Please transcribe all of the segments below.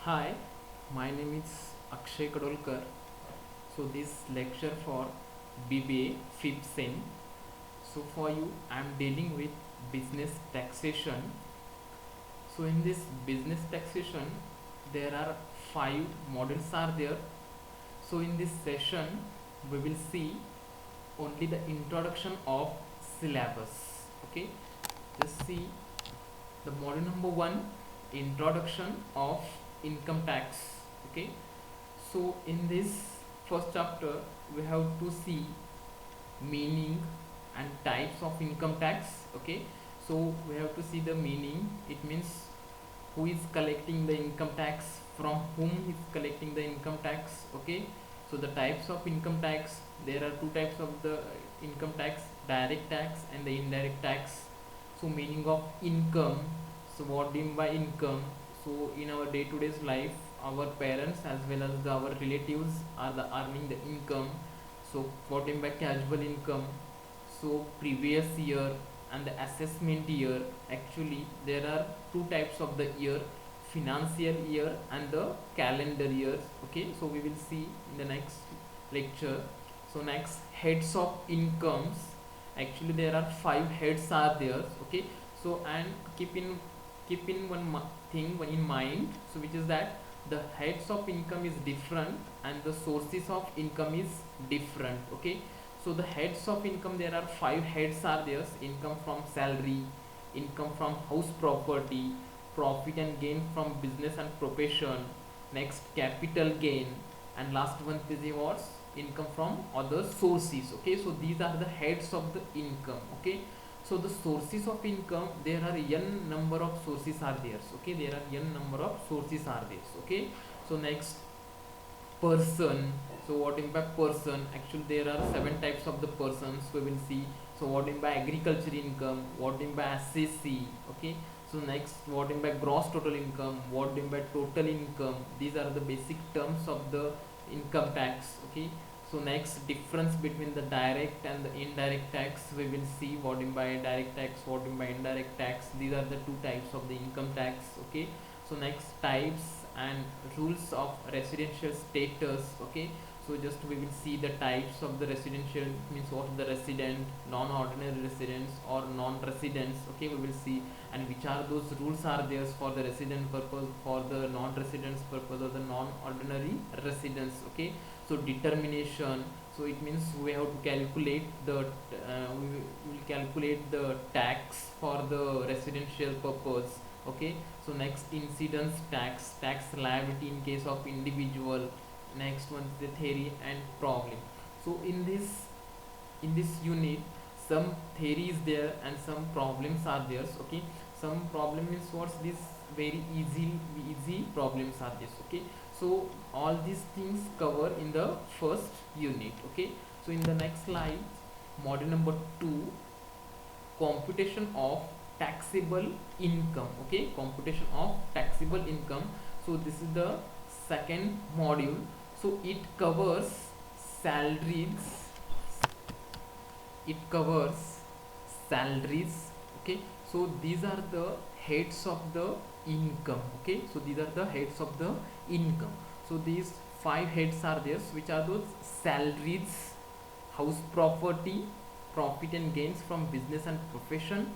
Hi, my name is Akshay Kadolkar. So this lecture for BBA 5th sem. So for you, I am dealing with business taxation. So in this business taxation, there are five modules are there. So in this session, we will see only the introduction of syllabus. Okay, just see the module number one, introduction of income tax. Okay, so in this first chapter we have to see meaning and types of income tax. Okay, so we have to see the meaning. It means who is collecting the income tax, from whom is collecting the income tax. Okay, so the types of income tax, there are two types of the income tax, direct tax and the indirect tax. So meaning of income, so what do you mean by income? So in our day-to-day life, our parents as well as our relatives are the earning the income. So what do you mean by casual income? So previous year and the assessment year. Actually there are two types of the year, financial year and the calendar years. Okay, so we will see in the next lecture. So next, heads of incomes. Actually there are five heads are there. Okay, so and keep in thing in mind, so which is that the heads of income is different and the sources of income is different. Okay, so the heads of income, there are five heads are there: income from salary, income from house property, profit and gain from business and profession, next capital gain, and last one is the what, income from other sources. Okay, so these are the heads of the income. Okay, so the sources of income, there are n number of sources are there. Okay, there are n number of sources are there. Okay, so next, person. So what impact person, actually there are seven types of the persons we will see. So what in by agriculture income, what in by assessee. Okay, so next, what in by gross total income, what in by total income. These are the basic terms of the income tax. Okay, so next, difference between the direct and the indirect tax we will see. What in by direct tax, what in by indirect tax. These are the two types of the income tax. Okay, so next, types and rules of residential status. Okay, so just we will see the types of the residential, means what is the resident, non-ordinary residents or non-residents. Okay, we will see, and which are those rules are there for the resident purpose, for the non-residents purpose, or the non-ordinary residents. Okay, so determination, so it means we have to calculate the we will calculate the tax for the residential purpose. Okay, so next, incidence tax, tax liability in case of individual. Next one is the theory and problem. So in this unit, some theory is there and some problems are there. Okay, some problem is what's this, very easy problems are this. Okay, so all these things cover in the first unit. Okay, so in the next slide, module number 2, computation of taxable income. Okay, computation of taxable income. So this is the second module. So it covers salaries, it covers salaries. Okay, so these are the heads of the income. Okay, so these are the heads of the income. So these five heads are there, which are those: salaries, house property, profit and gains from business and profession,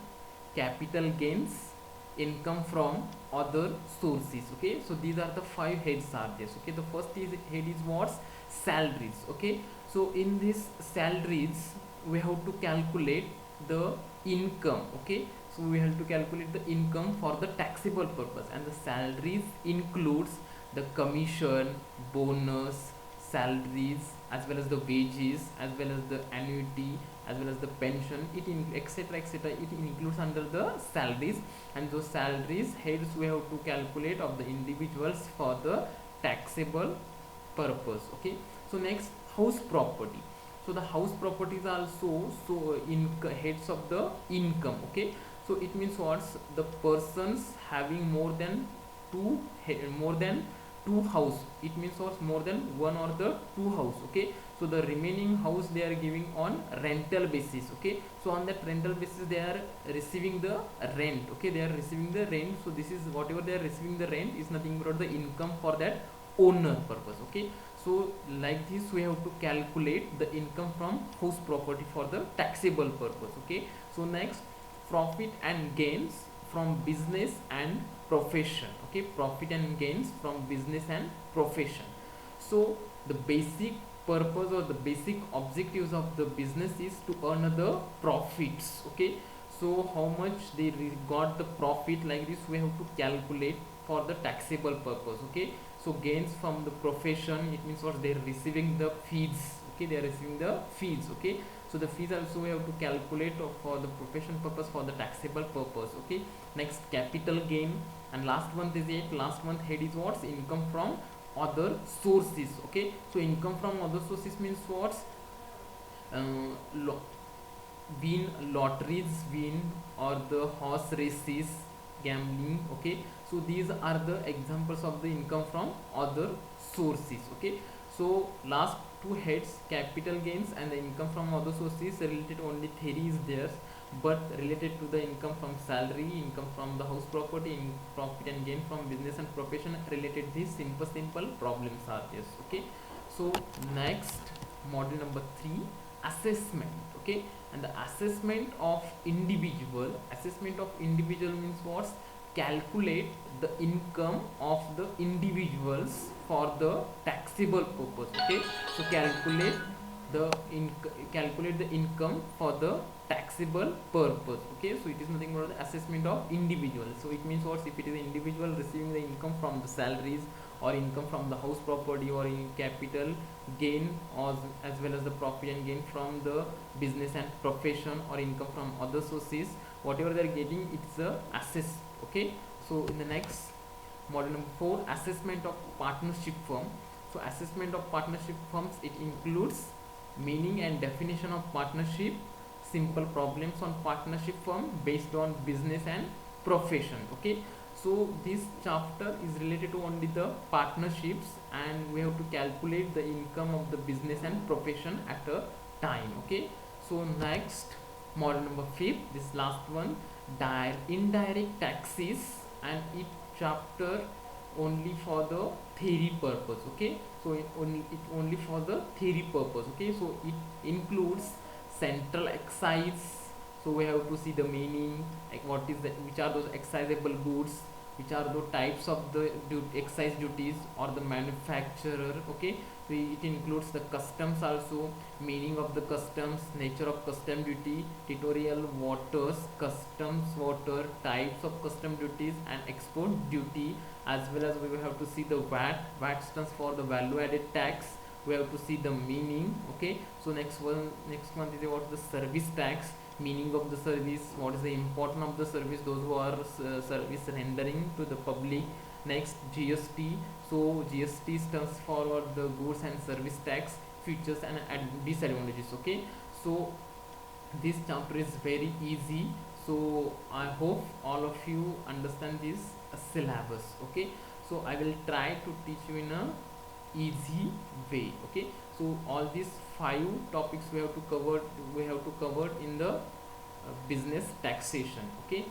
capital gains, income from other sources. Okay, so these are the five heads are there. Okay, the first is head is what, salaries. Okay, so in this salaries we have to calculate the income. Okay, so we have to calculate the income for the taxable purpose, and the salaries includes the commission, bonus, salaries, as well as the wages, as well as the annuity, as well as the pension, it in etc etc, it includes under the salaries. And those salaries heads we have to calculate of the individuals for the taxable purpose. Okay, so next, house property. So the house properties are also so in heads of the income. Okay, so it means what's, the persons having more than more than two house, it means what's, more than one or the two house. Okay, So the remaining house they are giving on rental basis. Okay, so on that rental basis they are receiving the rent. Okay, they are receiving the rent. So this is whatever they are receiving the rent is nothing but the income for that owner purpose. Okay, so like this we have to calculate the income from house property for the taxable purpose. Okay, so next, profit and gains from business and profession. Okay, profit and gains from business and profession. So the basic purpose or the basic objectives of the business is to earn the profits. Okay, so how much they got the profit, like this we have to calculate for the taxable purpose. Okay, so gains from the profession, it means what, they are receiving the fees. Okay, they are receiving the fees. Okay, so the fees also we have to calculate for the profession purpose, for the taxable purpose. Okay, next, capital gain, and last month is it, last month head is what's income from other sources. Okay, so income from other sources means what, uh, win lotteries, win, or the horse races, gambling. Okay, so these are the examples of the income from other sources. Okay, so last two heads, capital gains and the income from other sources, related only theory is there, but related to the income from salary, income from the house property, in profit and gain from business and profession, related these simple problems are there. Okay, so next, model number 3, assessment. Okay, and the assessment of individual, assessment of individual means what, calculate the income of the individuals for the taxable purpose. Okay, so calculate the income for the taxable purpose. Okay, so it is nothing but the assessment of individual. So it means what, if it is an individual receiving the income from the salaries, or income from the house property, or in capital gain, or as well as the profit and gain from the business and profession, or income from other sources, whatever they are getting, it's a assess. Okay, so in the next, model number 4, assessment of partnership firm. So assessment of partnership firms, it includes meaning and definition of partnership, simple problems on partnership firm based on business and profession. Okay, so this chapter is related to only the partnerships, and we have to calculate the income of the business and profession at a time. Okay, so next, model number 5, this last one, indirect taxes, and it chapter only for the theory purpose. Okay, so it only for the theory purpose. Okay, so it includes central excise. So we have to see the meaning, like what is the, which are those excisable goods, which are the types of the excise duties, or the manufacturer. Okay, so it includes the customs also, meaning of the customs, nature of custom duty, territorial waters, customs water, types of custom duties, and export duty, as well as we will have to see the VAT stands for the value added tax. We have to see the meaning. Okay, so next one is about the service tax, meaning of the service, what is the importance of the service, those who are service rendering to the public. Next, GST. So GST stands for the goods and service tax, features and disadvantages. Okay, so this chapter is very easy, so I hope all of you understand this syllabus. Okay, so I will try to teach you in a easy way. Okay, so all these 5 topics we have to cover in the business taxation. Okay,